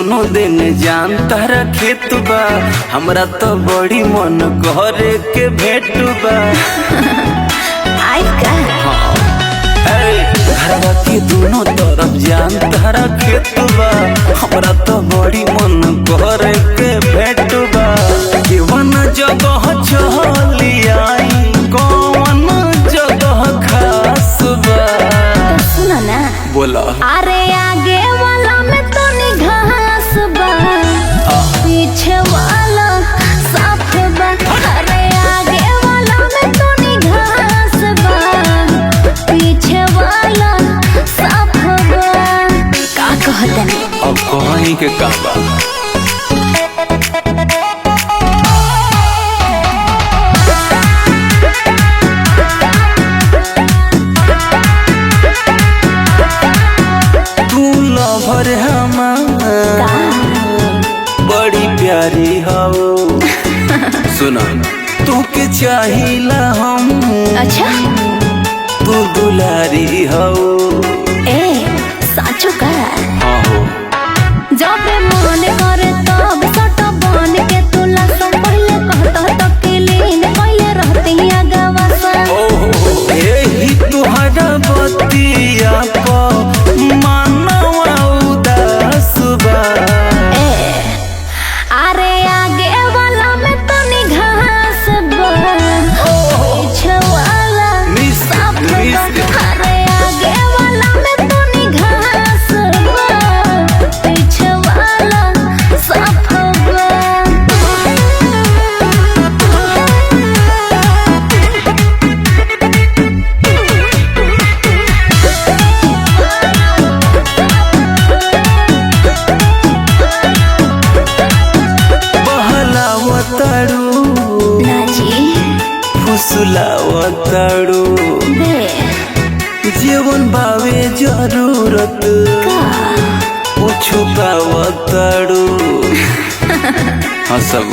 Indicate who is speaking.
Speaker 1: दोनों दिन जान तारा खेत बा, हमरा तो बड़ी मन करे के भेट बा। घरवा के दोनों तरफ जान तारा खेत बा, हमरा तो बड़ी मन करे के भेट बा। केवन जगह चली आई, कौन जगह खास बा?
Speaker 2: सुनो ना,
Speaker 1: बोला।
Speaker 2: अरे आगे वाला में तो घास बा, पीछे वाला साफ बा। अरे आगे वाला में तो घास बा, पीछे वाला साफ बा। का कहते हैं?
Speaker 1: अब कहीं के का बा? भर हमार बड़ी प्यारी हो। सुना तू के चाहिला हम,
Speaker 2: अच्छा
Speaker 1: तू दुलारी हो।
Speaker 2: ए साचो का?
Speaker 1: हाँ हो।
Speaker 2: जब मन करे तब सट बन के तुला सब पहले कहता तो किलीन पहले रहती आगवा सा।
Speaker 1: ओहो एही तुहरा बतिया को मानवा उदास बा।
Speaker 2: अरे आगे वाला में तो घास बा, पीछे वाला साफ बा। अरे आगे वाला में तो घास बा, पीछे वाला साफ बा।
Speaker 1: बहलावताड़ू
Speaker 2: नाजी
Speaker 1: फुसलावताड़ू, जीवन बावे जरूरत वो छुपावताड़ू। हाँ सब